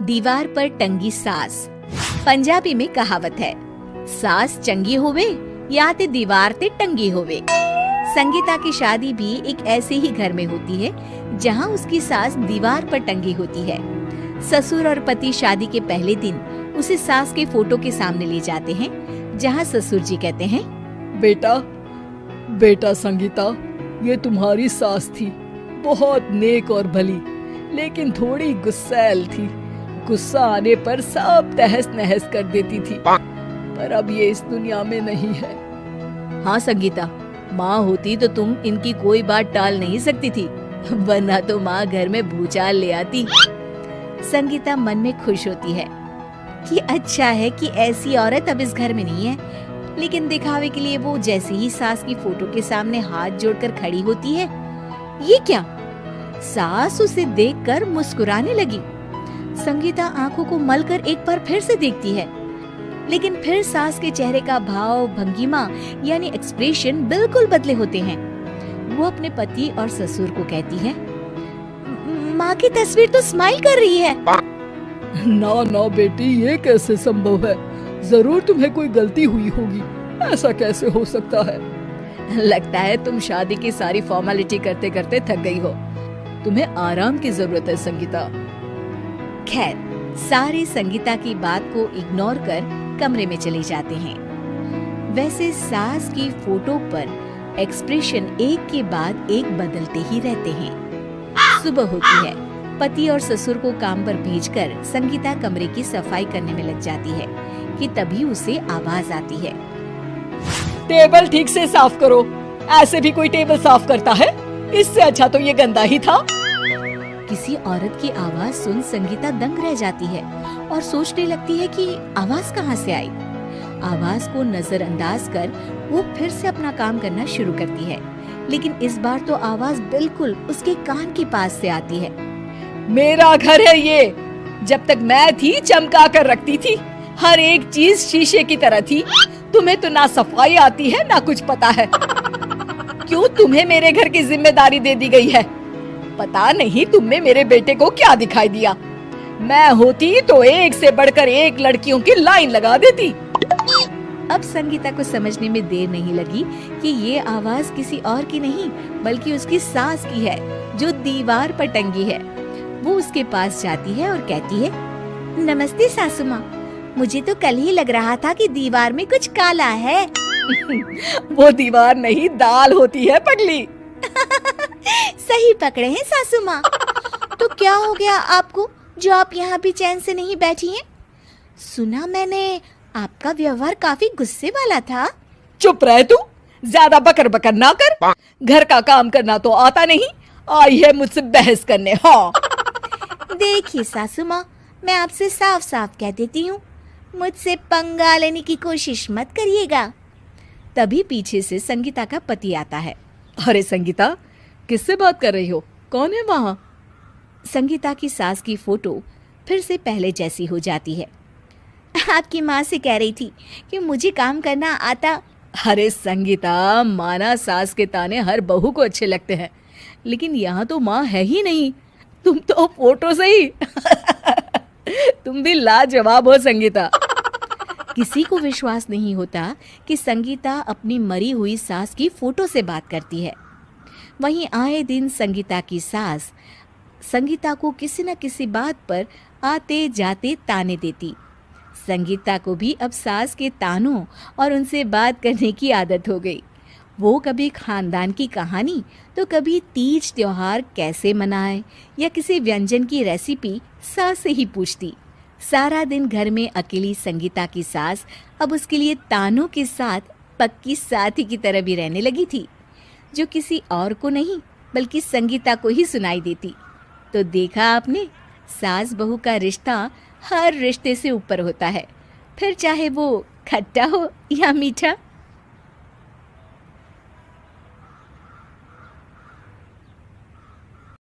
दीवार पर टंगी सास। पंजाबी में कहावत है, सास चंगी होवे या ते दीवार ते टंगी होवे। संगीता की शादी भी एक ऐसे ही घर में होती है जहां उसकी सास दीवार पर टंगी होती है। ससुर और पति शादी के पहले दिन उसे सास के फोटो के सामने ले जाते हैं, जहां ससुर जी कहते हैं, बेटा बेटा संगीता, ये तुम्हारी सास थी, बहुत नेक और भली, लेकिन थोड़ी गुस्सैल थी। गुस्सा आने पर सब तहस नहस कर देती थी, पर अब ये इस दुनिया में नहीं है। हाँ संगीता, माँ होती तो तुम इनकी कोई बात टाल नहीं सकती थी, वरना तो माँ घर में भूचाल ले आती। संगीता मन में खुश होती है कि अच्छा है कि ऐसी औरत अब इस घर में नहीं है, लेकिन दिखावे के लिए वो जैसे ही सास की फोटो के सामने हाथ जोड़कर खड़ी होती है, ये क्या? सास उसे देखकर मुस्कुराने लगी। संगीता आंखों को मलकर एक बार फिर से देखती है, लेकिन फिर सास के चेहरे का भाव, भंगिमा यानी एक्सप्रेशन बिल्कुल बदले होते हैं। वो अपने पति और ससुर को कहती है, माँ की तस्वीर तो स्माइल कर रही है। ना ना बेटी, ये कैसे संभव है? जरूर तुम्हें कोई गलती हुई होगी, ऐसा कैसे हो सकता है? लगता है तुम शादी की सारी फॉर्मेलिटी करते करते थक गई हो, तुम्हें आराम की जरूरत है संगीता। खैर, सारे संगीता की बात को इग्नोर कर कमरे में चले जाते हैं। वैसे सास की फोटो पर एक्सप्रेशन एक के बाद एक बदलते ही रहते हैं। सुबह होती है, पति और ससुर को काम पर भेजकर संगीता कमरे की सफाई करने में लग जाती है कि तभी उसे आवाज आती है, टेबल ठीक से साफ करो। ऐसे भी कोई टेबल साफ करता है? इससे अच्छा तो ये गंदा ही था। किसी औरत की आवाज सुन संगीता दंग रह जाती है और सोचने लगती है कि आवाज कहाँ से आई। आवाज को नजरअंदाज कर वो फिर से अपना काम करना शुरू करती है, लेकिन इस बार तो आवाज बिल्कुल उसके कान के पास से आती है। मेरा घर है ये, जब तक मैं थी चमका कर रखती थी, हर एक चीज शीशे की तरह थी। तुम्हें तो ना सफाई आती है ना कुछ पता है। क्यों तुम्हें मेरे घर की जिम्मेदारी दे दी गई है? पता नहीं तुम में मेरे बेटे को क्या दिखाई दिया। मैं होती तो एक से बढ़कर एक लड़कियों की लाइन लगा देती। अब संगीता को समझने में देर नहीं लगी कि ये आवाज किसी और की नहीं बल्कि उसकी सास की है, जो दीवार पर टंगी है। वो उसके पास जाती है और कहती है, नमस्ते सासू माँ, मुझे तो कल ही लग रहा था कि दीवार में कुछ काला है। वो दीवार नहीं, दाल होती है पगली। सही पकड़े हैं सासू माँ। तो क्या हो गया आपको जो आप यहाँ भी चैन से नहीं बैठी हैं? सुना मैंने आपका व्यवहार काफी गुस्से वाला था। चुप रह तू, ज्यादा बकर बकर ना कर। घर का काम करना तो आता नहीं, आई है मुझसे बहस करने। हाँ देखिए सासू माँ, मैं आपसे साफ साफ कह देती हूँ, मुझसे पंगा लेने की कोशिश मत करिएगा। तभी पीछे से संगीता का पति आता है। अरे संगीता, किससे बात कर रही हो? कौन है वहाँ? संगीता की सास की फोटो फिर से पहले जैसी हो जाती है। आपकी माँ से कह रही थी कि मुझे काम करना आता। अरे संगीता, माना सास के ताने हर बहू को अच्छे लगते हैं, लेकिन यहाँ तो माँ है ही नहीं, तुम तो फोटो से ही। तुम भी लाजवाब हो संगीता। किसी को विश्वास नहीं होता कि संगीता अपनी मरी हुई सास की फोटो से बात करती है। वहीं आए दिन संगीता की सास संगीता को किसी न किसी बात पर आते जाते ताने देती। संगीता को भी अब सास के तानों और उनसे बात करने की आदत हो गई। वो कभी खानदान की कहानी तो कभी तीज त्योहार कैसे मनाए या किसी व्यंजन की रेसिपी सास से ही पूछती। सारा दिन घर में अकेली संगीता की सास अब उसके लिए तानों के साथ पक्की साथी की तरह भी रहने लगी थी, जो किसी और को नहीं बल्कि संगीता को ही सुनाई देती। तो देखा आपने, सास बहू का रिश्ता हर रिश्ते से ऊपर होता है, फिर चाहे वो खट्टा हो या मीठा।